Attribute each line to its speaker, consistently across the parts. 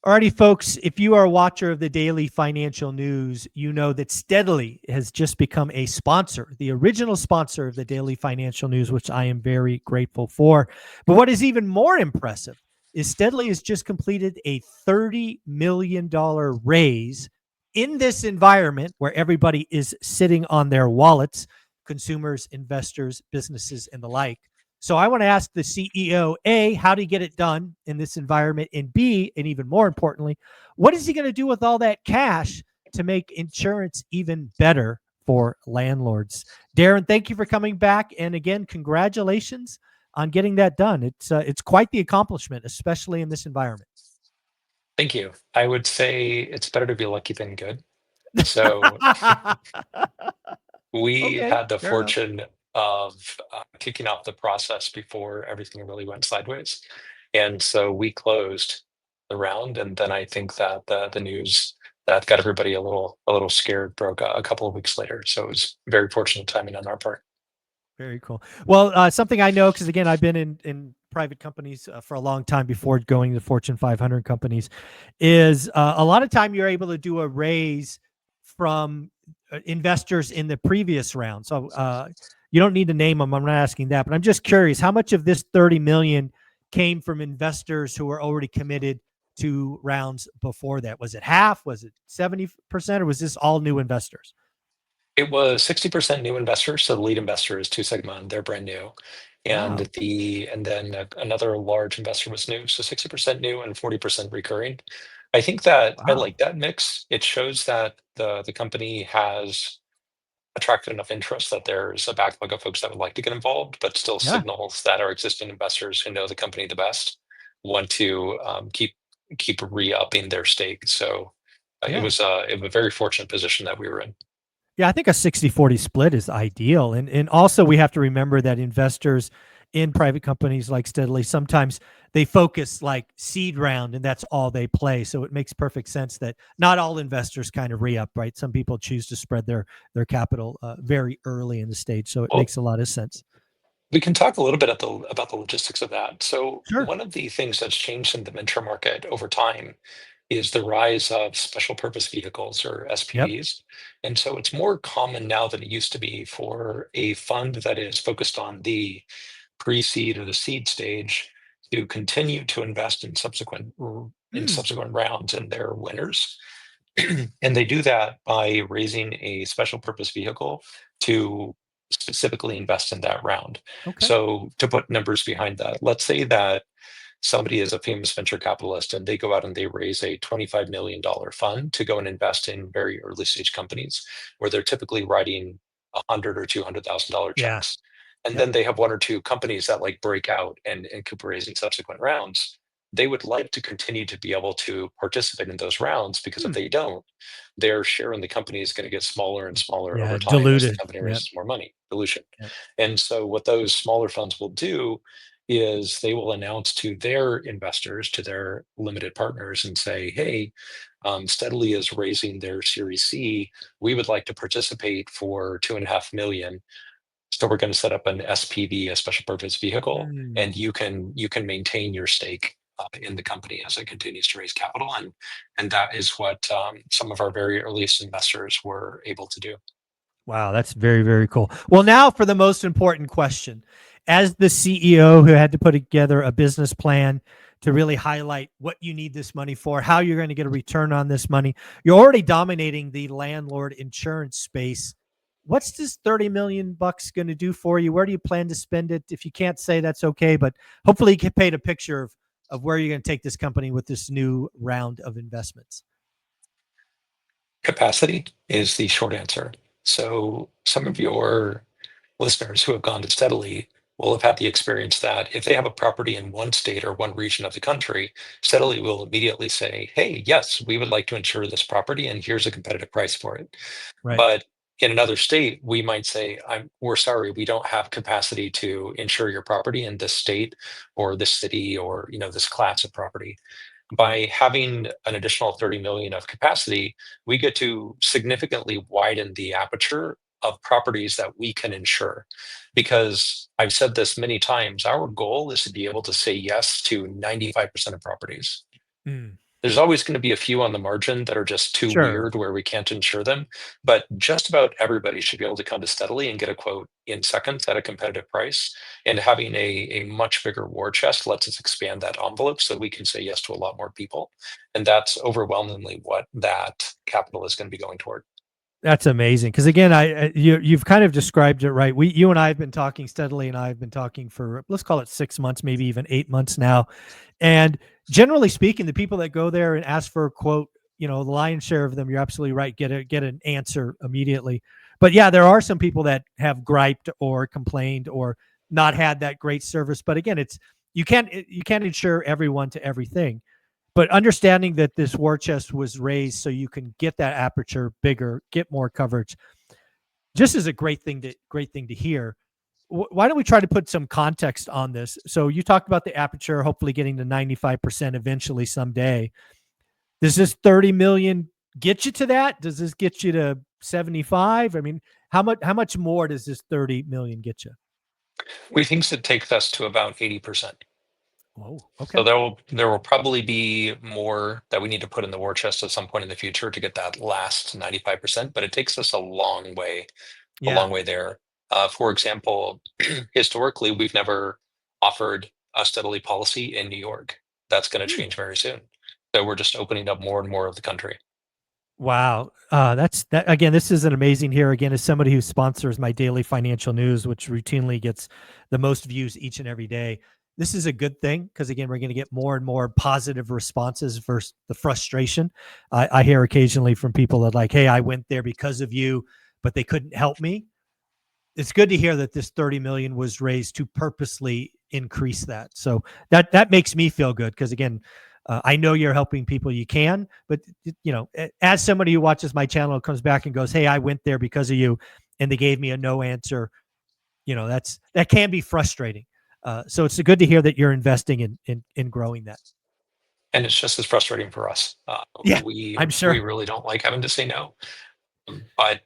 Speaker 1: Alrighty, folks, if you are a watcher of the daily financial news, you know that Steadily has just become a sponsor, the original sponsor of the daily financial news, which I am very grateful for. But what is even more impressive is Steadily has just completed a $30 million raise in this environment where everybody is sitting on their wallets, consumers, investors, businesses, and the like. So I want to ask the CEO, A, how do you get it done in this environment? And B, and even more importantly, what is he going to do with all that cash to make insurance even better for landlords? Darren, thank you for coming back. And again, congratulations on getting that done. It's quite the accomplishment, especially in this environment.
Speaker 2: Thank you. I would say it's better to be lucky than good. So we
Speaker 1: Okay,
Speaker 2: had the
Speaker 1: fair enough.
Speaker 2: fortune of kicking off the process before everything really went sideways. And so we closed the round, and then I think that the news that got everybody a little scared broke a couple of weeks later. So it was very fortunate timing on our part.
Speaker 1: Very cool. Well, something I know, because again, I've been in private companies for a long time before going to Fortune 500 companies, is a lot of time you're able to do a raise from investors in the previous round. So you don't need to name them. I'm not asking that, but I'm just curious, how much of this 30 million came from investors who were already committed to rounds before that? Was it half? Was it 70%? Or was this all new investors?
Speaker 2: It was 60% new investors. So the lead investor is Two Sigma, and they're brand new. And
Speaker 1: Wow.
Speaker 2: another large investor was new. So 60% new and 40% recurring. I think that I
Speaker 1: Wow.
Speaker 2: like that mix. It shows that the company has attracted enough interest that there's a backlog of folks that would like to get involved, but still
Speaker 1: Yeah.
Speaker 2: signals that our existing investors who know the company the best want to keep re-upping their stake. So
Speaker 1: Yeah.
Speaker 2: it was a very fortunate position that we were in.
Speaker 1: Yeah, I think a 60-40 split is ideal. And also we have to remember that investors in private companies like Steadily, sometimes they focus like seed round and that's all they play. So it makes perfect sense that not all investors kind of re-up, right? Some people choose to spread their capital very early in the stage. So it
Speaker 2: Well,
Speaker 1: makes a lot of sense.
Speaker 2: we can talk a little bit about the logistics of that. So
Speaker 1: Sure.
Speaker 2: one of the things that's changed in the venture market over time is the rise of special purpose vehicles, or
Speaker 1: Yep.
Speaker 2: SPVs. And so it's more common now than it used to be for a fund that is focused on the pre-seed or the seed stage to continue to invest in
Speaker 1: Mm,
Speaker 2: subsequent rounds and their winners. And they do that by raising a special purpose vehicle to specifically invest in that round.
Speaker 1: okay.
Speaker 2: So to put numbers behind that, let's say that somebody is a famous venture capitalist and they go out and they raise a $25 million fund to go and invest in very early stage companies where they're typically writing 100 or $200,000
Speaker 1: Yeah.
Speaker 2: checks. And
Speaker 1: Yep.
Speaker 2: then they have one or two companies that like break out and keep raising subsequent rounds. They would like to continue to be able to participate in those rounds, because if
Speaker 1: Mm,
Speaker 2: they don't, their share in the company is going to get smaller and smaller
Speaker 1: yeah.
Speaker 2: over time as the
Speaker 1: Diluted.
Speaker 2: company
Speaker 1: Yep.
Speaker 2: raises more money, dilution.
Speaker 1: Yep.
Speaker 2: And so what those smaller funds will do is they will announce to their investors, to their limited partners, and say, hey, Steadily is raising their Series C. We would like to participate for 2.5 million. So we're going to set up an SPV, a special purpose vehicle,
Speaker 1: Mm.
Speaker 2: and you can maintain your stake in the company as it continues to raise capital. And that is what some of our very earliest investors were able to do.
Speaker 1: Wow, that's very, very cool. Well, now for the most important question. As the CEO who had to put together a business plan to really highlight what you need this money for, how you're going to get a return on this money, you're already dominating the landlord insurance space. What's this 30 million bucks going to do for you? Where do you plan to spend it? If you can't say, that's okay, but hopefully you can paint a picture of where you're going to take this company with this new round of investments.
Speaker 2: Capacity is the short answer. So some of your listeners who have gone to Steadily will have had the experience that if they have a property in one state or one region of the country, Steadily will immediately say, hey, yes, we would like to insure this property, and here's a competitive price for it.
Speaker 1: Right.
Speaker 2: But in another state, we might say, we're sorry, we don't have capacity to insure your property in this state or this city or this class of property.
Speaker 1: Right.
Speaker 2: By having an additional 30 million of capacity, we get to significantly widen the aperture of properties that we can insure. Because I've said this many times, our goal is to be able to say yes to 95% of properties.
Speaker 1: Mm.
Speaker 2: There's always going to be a few on the margin that are just too
Speaker 1: Sure.
Speaker 2: weird where we can't insure them, but just about everybody should be able to come to Steadily and get a quote in seconds at a competitive price. And having a much bigger war chest lets us expand that envelope so we can say yes to a lot more people. And that's overwhelmingly what that capital is going to be going toward.
Speaker 1: That's amazing. Because again, you've kind of described it right. You and I have been talking steadily, and I've been talking for, let's call it 6 months, maybe even 8 months now. And generally speaking, the people that go there and ask for a quote, the lion's share of them, you're absolutely right, get an answer immediately. But yeah, there are some people that have griped or complained or not had that great service. But again, you can't insure everyone to everything. But understanding that this war chest was raised so you can get that aperture bigger, get more coverage, just is a great thing to hear. Why don't we try to put some context on this? So you talked about the aperture, hopefully getting to 95% eventually someday. Does this 30 million get you to that? Does this get you to 75? I mean, how much more does this 30 million get you?
Speaker 2: We think it takes us to about 80%.
Speaker 1: Oh,
Speaker 2: So
Speaker 1: okay.
Speaker 2: there will probably be more that we need to put in the war chest at some point in the future to get that last 95%, but it takes us a
Speaker 1: Yeah.
Speaker 2: long way there. For example, historically, we've never offered a steadily policy in New York. That's going to
Speaker 1: Hmm.
Speaker 2: change very soon. So we're just opening up more and more of the country.
Speaker 1: Wow. That's that again. This is an amazing here. Again, as somebody who sponsors my daily financial news, which routinely gets the most views each and every day, this is a good thing because again, we're going to get more and more positive responses versus the frustration. I hear occasionally from people that like, "Hey, I went there because of you, but they couldn't help me." It's good to hear that this 30 million was raised to purposely increase that. So that makes me feel good because again, I know you're helping people you can, but as somebody who watches my channel comes back and goes, "Hey, I went there because of you," and they gave me a no answer, that can be frustrating. So it's good to hear that you're investing in growing that.
Speaker 2: And it's just as frustrating for us.
Speaker 1: Yeah,
Speaker 2: We
Speaker 1: I'm
Speaker 2: we
Speaker 1: sure.
Speaker 2: really don't like having to say no. But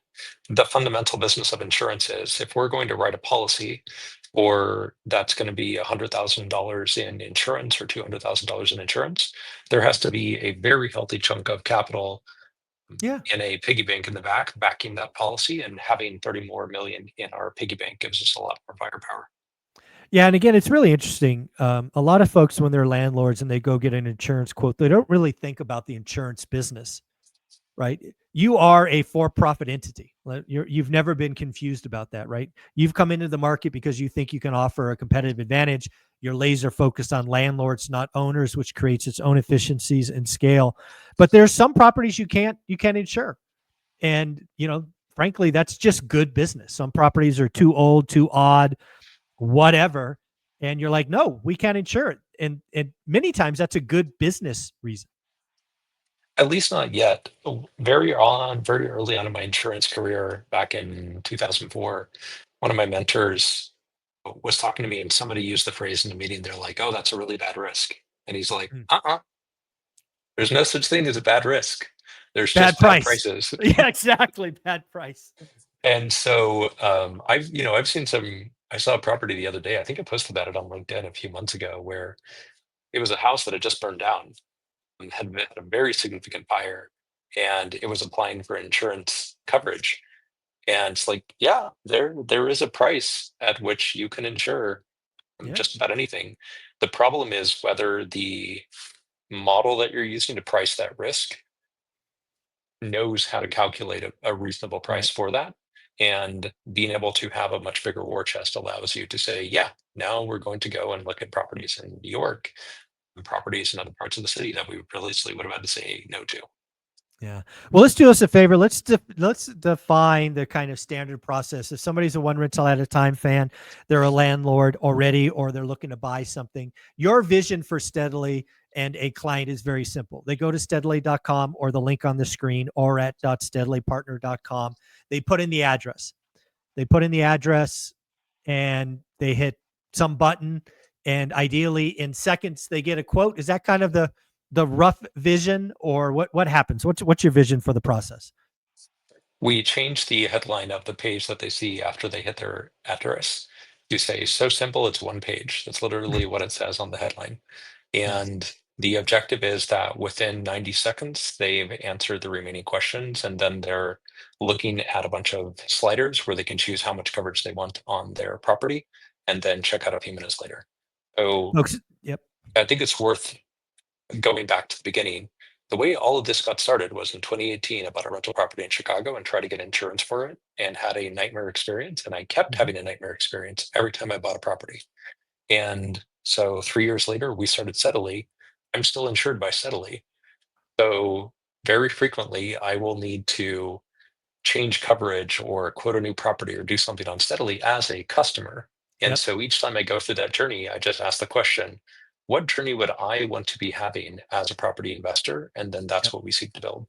Speaker 2: the fundamental business of insurance is if we're going to write a policy or that's going to be $100,000 in insurance or $200,000 in insurance, there has to be a very healthy chunk of capital
Speaker 1: Yeah.
Speaker 2: in a piggy bank in the back backing that policy, and having 30 more million in our piggy bank gives us a lot more firepower.
Speaker 1: Yeah, and again, it's really interesting. A lot of folks, when they're landlords and they go get an insurance quote, they don't really think about the insurance business, right? You are a for-profit entity. You've never been confused about that, right? You've come into the market because you think you can offer a competitive advantage. You're laser focused on landlords, not owners, which creates its own efficiencies and scale. But there's some properties you can't insure, and frankly, that's just good business. Some properties are too old, too odd, whatever, and you're like, no, we can't insure it, and many times that's a good business reason.
Speaker 2: At least not yet. Very early on in my insurance career, back in 2004, one of my mentors was talking to me, and somebody used the phrase in the meeting. They're like, "Oh, that's a really bad risk," and he's like,
Speaker 1: Mm.
Speaker 2: there's no such thing as a bad risk. There's
Speaker 1: Bad
Speaker 2: just bad
Speaker 1: price.
Speaker 2: prices."
Speaker 1: Yeah, exactly. Bad price.
Speaker 2: And so I've seen some. I saw a property the other day. I think I posted about it on LinkedIn a few months ago, where it was a house that had just burned down and had a very significant fire, and it was applying for insurance coverage. And it's like, yeah, there is a price at which you can insure
Speaker 1: Yeah.
Speaker 2: just about anything. The problem is whether the model that you're using to price that risk knows how to calculate a reasonable
Speaker 1: Right.
Speaker 2: price for that. And being able to have a much bigger war chest allows you to say, yeah, now we're going to go and look at properties in New York and properties in other parts of the city that we previously would have had to say no to.
Speaker 1: Yeah. Well, let's do us a favor. Let's define the kind of standard process. If somebody's a one rental at a time fan, they're a landlord already, or they're looking to buy something. Your vision for Steadily and a client is very simple. They go to steadily.com or the link on the screen, or at .steadilypartner.com. They put in the address. They put in the address and they hit some button, and ideally in seconds they get a quote. Is that kind of the rough vision, or what happens? What's your vision for the process?
Speaker 2: We changed the headline of the page that they see after they hit their address to say, so simple, it's one page. That's literally what it says on the headline.
Speaker 1: Nice.
Speaker 2: And The objective is that within 90 seconds, they've answered the remaining questions, and then they're looking at a bunch of sliders where they can choose how much coverage they want on their property, and then check out a few minutes later. So
Speaker 1: Folks, yep.
Speaker 2: I think it's worth going back to the beginning. The way all of this got started was in 2018. I bought a rental property in Chicago and tried to get insurance for it and had a nightmare experience. And I kept
Speaker 1: Mhm.
Speaker 2: having a nightmare experience every time I bought a property. And so 3 years later, we started Steadily. I'm still insured by Steadily. So very frequently, I will need to change coverage or quote a new property or do something on Steadily as a customer. And
Speaker 1: Yep.
Speaker 2: so each time I go through that journey, I just ask the question, what journey would I want to be having as a property investor? And then that's
Speaker 1: Yep.
Speaker 2: what we seek to build.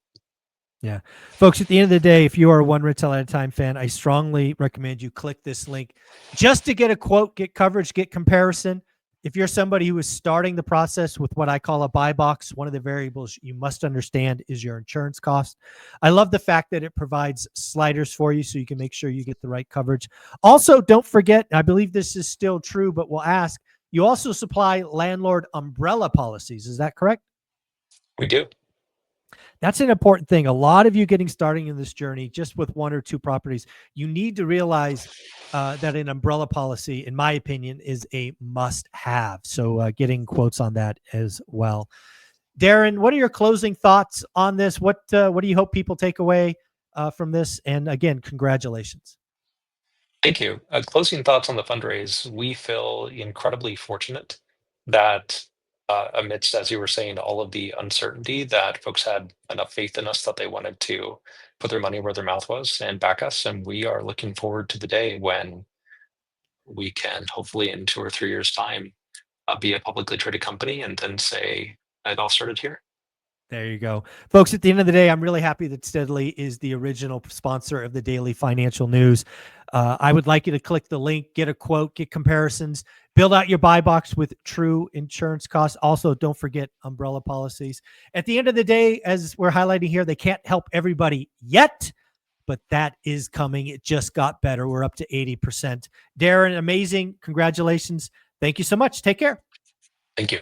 Speaker 1: Yeah. Folks, at the end of the day, if you are a One Rental at a Time fan, I strongly recommend you click this link just to get a quote, get coverage, get comparison. If you're somebody who is starting the process with what I call a buy box, one of the variables you must understand is your insurance cost. I love the fact that it provides sliders for you so you can make sure you get the right coverage. Also, don't forget, I believe this is still true, but we'll ask, you also supply landlord umbrella policies. Is that correct?
Speaker 2: We do.
Speaker 1: That's an important thing. A lot of you getting starting in this journey just with one or two properties, you need to realize that an umbrella policy, in my opinion, is a must-have. So getting quotes on that as well. Darren, what are your closing thoughts on this? What do you hope people take away from this? And again, congratulations.
Speaker 2: Thank you. Closing thoughts on the fundraise. We feel incredibly fortunate that amidst, as you were saying, all of the uncertainty, that folks had enough faith in us that they wanted to put their money where their mouth was and back us. And we are looking forward to the day when we can, hopefully in 2 or 3 years' time, be a publicly traded company and then say, it all started here.
Speaker 1: There you go. Folks, at the end of the day, I'm really happy that Steadily is the original sponsor of the daily financial news. I would like you to click the link, get a quote, get comparisons, build out your buy box with true insurance costs. Also, don't forget umbrella policies. At the end of the day, as we're highlighting here, they can't help everybody yet, but that is coming. It just got better. We're up to 80%. Darren, amazing. Congratulations. Thank you so much. Take care.
Speaker 2: Thank you.